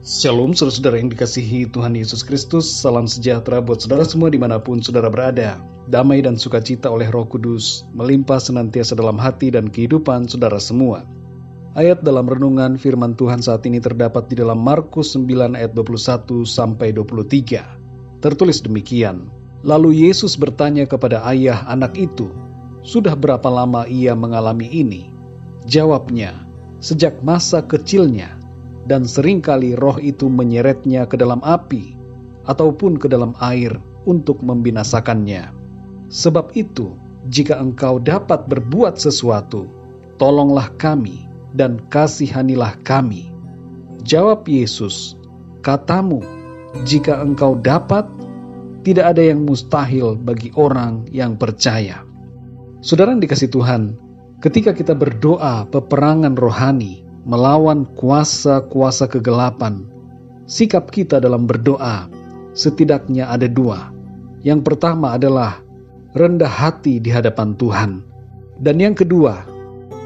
Shalom saudara-saudara yang dikasihi Tuhan Yesus Kristus. Salam sejahtera buat saudara semua dimanapun saudara berada. Damai dan sukacita oleh Roh Kudus melimpah senantiasa dalam hati dan kehidupan saudara semua. Ayat dalam renungan firman Tuhan saat ini terdapat di dalam Markus 9 ayat 21 sampai 23. Tertulis demikian. Lalu Yesus bertanya kepada ayah anak itu, "Sudah berapa lama ia mengalami ini?" Jawabnya, "Sejak masa kecilnya. Dan seringkali roh itu menyeretnya ke dalam api ataupun ke dalam air untuk membinasakannya. Sebab itu, jika engkau dapat berbuat sesuatu, tolonglah kami dan kasihanilah kami." Jawab Yesus, "Katamu, jika engkau dapat, tidak ada yang mustahil bagi orang yang percaya." Saudara yang dikasihi Tuhan, ketika kita berdoa peperangan rohani melawan kuasa-kuasa kegelapan, sikap kita dalam berdoa setidaknya ada dua. Yang pertama adalah rendah hati di hadapan Tuhan. Dan yang kedua,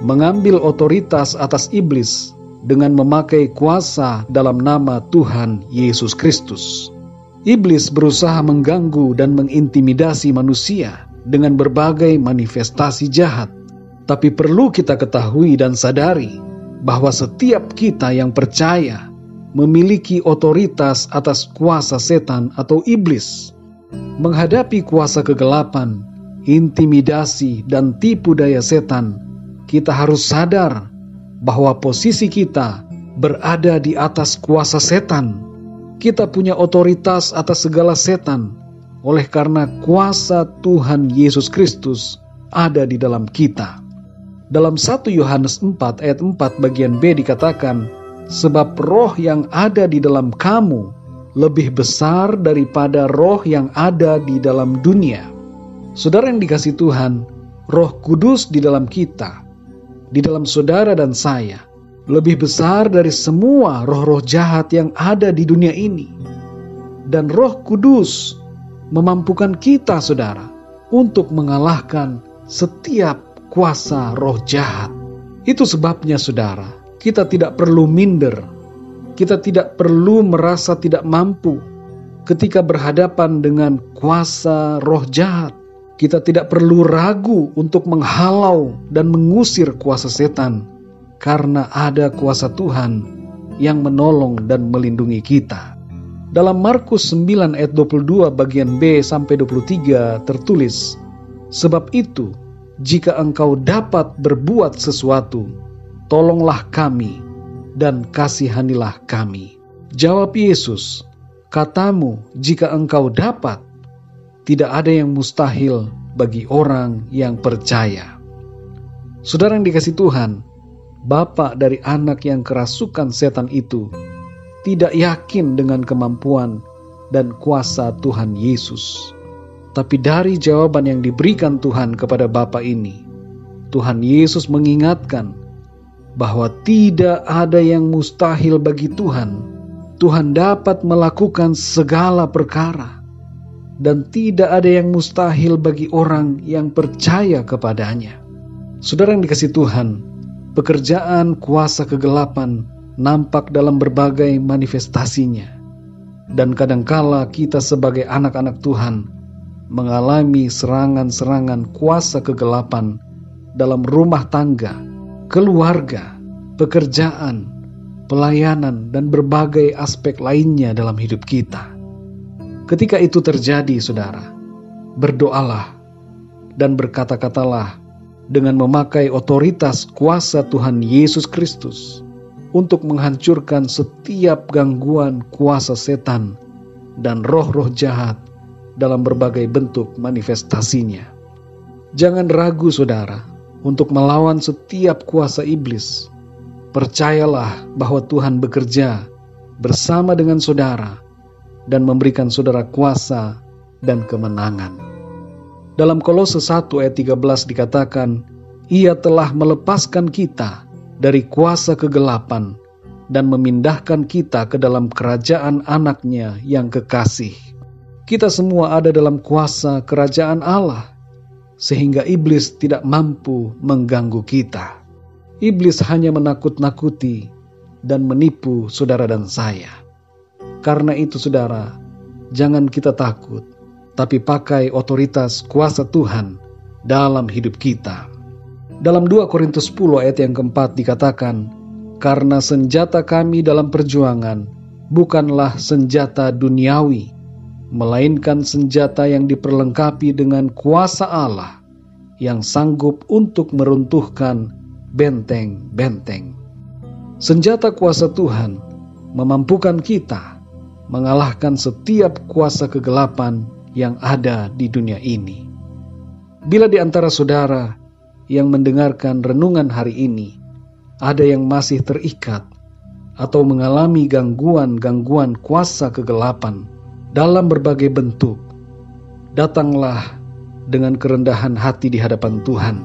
mengambil otoritas atas iblis dengan memakai kuasa dalam nama Tuhan Yesus Kristus. Iblis berusaha mengganggu dan mengintimidasi manusia dengan berbagai manifestasi jahat. Tapi perlu kita ketahui dan sadari bahwa setiap kita yang percaya memiliki otoritas atas kuasa setan atau iblis. Menghadapi kuasa kegelapan, intimidasi, dan tipu daya setan, kita harus sadar bahwa posisi kita berada di atas kuasa setan. Kita punya otoritas atas segala setan, oleh karena kuasa Tuhan Yesus Kristus ada di dalam kita. Dalam 1 Yohanes 4 ayat 4 bagian B dikatakan, "Sebab roh yang ada di dalam kamu lebih besar daripada roh yang ada di dalam dunia." Saudara yang dikasihi Tuhan, Roh Kudus di dalam kita, di dalam saudara dan saya, lebih besar dari semua roh-roh jahat yang ada di dunia ini. Dan Roh Kudus memampukan kita, saudara, untuk mengalahkan setiap kuasa roh jahat. Itu sebabnya saudara, kita tidak perlu minder. Kita tidak perlu merasa tidak mampu ketika berhadapan dengan kuasa roh jahat. Kita tidak perlu ragu untuk menghalau dan mengusir kuasa setan, karena ada kuasa Tuhan yang menolong dan melindungi kita. Dalam Markus 9 ayat 22 bagian B sampai 23 tertulis, "Sebab itu, jika engkau dapat berbuat sesuatu, tolonglah kami dan kasihanilah kami." Jawab Yesus, "Katamu, jika engkau dapat, tidak ada yang mustahil bagi orang yang percaya." Saudara yang dikasihi Tuhan, bapak dari anak yang kerasukan setan itu tidak yakin dengan kemampuan dan kuasa Tuhan Yesus. Tapi dari jawaban yang diberikan Tuhan kepada Bapa ini, Tuhan Yesus mengingatkan bahwa tidak ada yang mustahil bagi Tuhan. Tuhan dapat melakukan segala perkara, dan tidak ada yang mustahil bagi orang yang percaya kepadanya. Saudara yang dikasihi Tuhan, pekerjaan kuasa kegelapan nampak dalam berbagai manifestasinya. Dan kadangkala kita sebagai anak-anak Tuhan mengalami serangan-serangan kuasa kegelapan dalam rumah tangga, keluarga, pekerjaan, pelayanan, dan berbagai aspek lainnya dalam hidup kita. Ketika itu terjadi, saudara, berdoalah dan berkata-katalah dengan memakai otoritas kuasa Tuhan Yesus Kristus untuk menghancurkan setiap gangguan kuasa setan dan roh-roh jahat dalam berbagai bentuk manifestasinya. Jangan ragu, saudara, untuk melawan setiap kuasa iblis. Percayalah bahwa Tuhan bekerja bersama dengan saudara dan memberikan saudara kuasa dan kemenangan. Dalam Kolose 1 ayat 13 dikatakan, "Ia telah melepaskan kita dari kuasa kegelapan dan memindahkan kita ke dalam kerajaan anaknya yang kekasih." Kita semua ada dalam kuasa kerajaan Allah, sehingga iblis tidak mampu mengganggu kita. Iblis hanya menakut-nakuti dan menipu saudara dan saya. Karena itu saudara, jangan kita takut, tapi pakai otoritas kuasa Tuhan dalam hidup kita. Dalam 2 Korintus 10 ayat yang keempat dikatakan, karena senjata kami dalam perjuangan bukanlah senjata duniawi, melainkan senjata yang diperlengkapi dengan kuasa Allah yang sanggup untuk meruntuhkan benteng-benteng. Senjata kuasa Tuhan memampukan kita mengalahkan setiap kuasa kegelapan yang ada di dunia ini. Bila di antara saudara yang mendengarkan renungan hari ini, ada yang masih terikat atau mengalami gangguan-gangguan kuasa kegelapan dalam berbagai bentuk, datanglah dengan kerendahan hati di hadapan Tuhan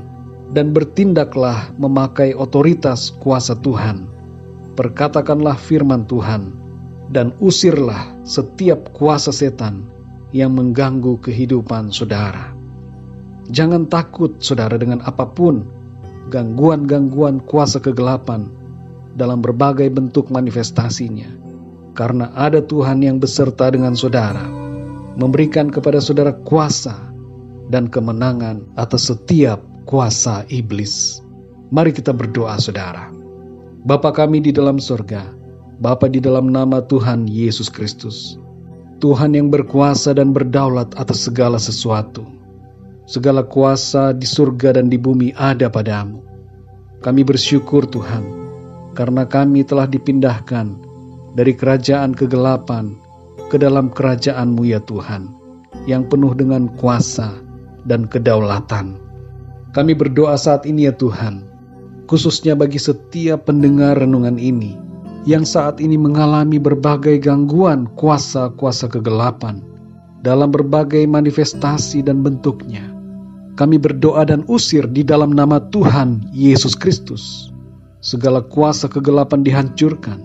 dan bertindaklah memakai otoritas kuasa Tuhan. Perkatakanlah firman Tuhan dan usirlah setiap kuasa setan yang mengganggu kehidupan saudara. Jangan takut saudara dengan apapun gangguan-gangguan kuasa kegelapan dalam berbagai bentuk manifestasinya, karena ada Tuhan yang beserta dengan saudara, memberikan kepada saudara kuasa dan kemenangan atas setiap kuasa iblis. Mari kita berdoa saudara. Bapa kami di dalam surga, Bapa di dalam nama Tuhan Yesus Kristus, Tuhan yang berkuasa dan berdaulat atas segala sesuatu. Segala kuasa di surga dan di bumi ada padamu. Kami bersyukur Tuhan, karena kami telah dipindahkan dari kerajaan kegelapan ke dalam kerajaan-Mu ya Tuhan, yang penuh dengan kuasa dan kedaulatan. Kami berdoa saat ini ya Tuhan, khususnya bagi setiap pendengar renungan ini, yang saat ini mengalami berbagai gangguan kuasa-kuasa kegelapan dalam berbagai manifestasi dan bentuknya. Kami berdoa dan usir di dalam nama Tuhan Yesus Kristus. Segala kuasa kegelapan dihancurkan,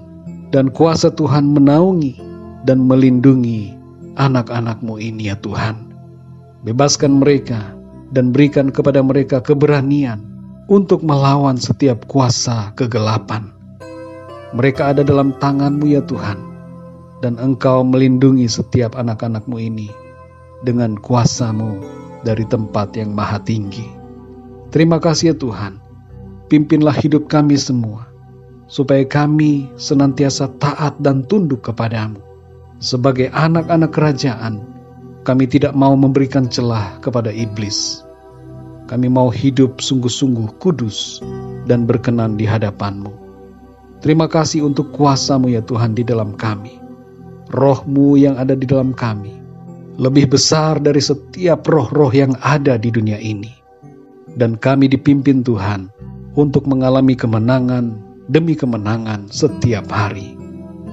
dan kuasa Tuhan menaungi dan melindungi anak-anak-Mu ini ya Tuhan. Bebaskan mereka dan berikan kepada mereka keberanian untuk melawan setiap kuasa kegelapan. Mereka ada dalam tangan-Mu ya Tuhan, dan Engkau melindungi setiap anak-anak-Mu ini dengan kuasa-Mu dari tempat yang maha tinggi. Terima kasih ya Tuhan, pimpinlah hidup kami semua, supaya kami senantiasa taat dan tunduk kepadamu. Sebagai anak-anak kerajaan, kami tidak mau memberikan celah kepada iblis. Kami mau hidup sungguh-sungguh kudus dan berkenan di hadapan-Mu. Terima kasih untuk kuasa-Mu ya Tuhan di dalam kami. Roh-Mu yang ada di dalam kami lebih besar dari setiap roh-roh yang ada di dunia ini. Dan kami dipimpin Tuhan untuk mengalami kemenangan demi kemenangan setiap hari.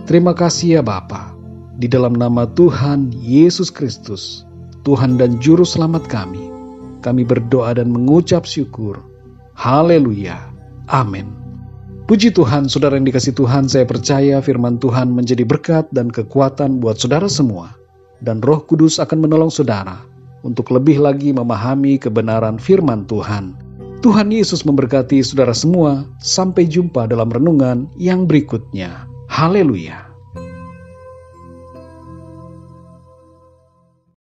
Terima kasih ya Bapa, di dalam nama Tuhan Yesus Kristus, Tuhan dan Juru Selamat kami berdoa dan mengucap syukur. Haleluya. Amin. Puji Tuhan, saudara yang dikasihi Tuhan, saya percaya firman Tuhan menjadi berkat dan kekuatan buat saudara semua. Dan Roh Kudus akan menolong saudara untuk lebih lagi memahami kebenaran firman Tuhan. Tuhan Yesus memberkati saudara semua. Sampai jumpa dalam renungan yang berikutnya. Haleluya.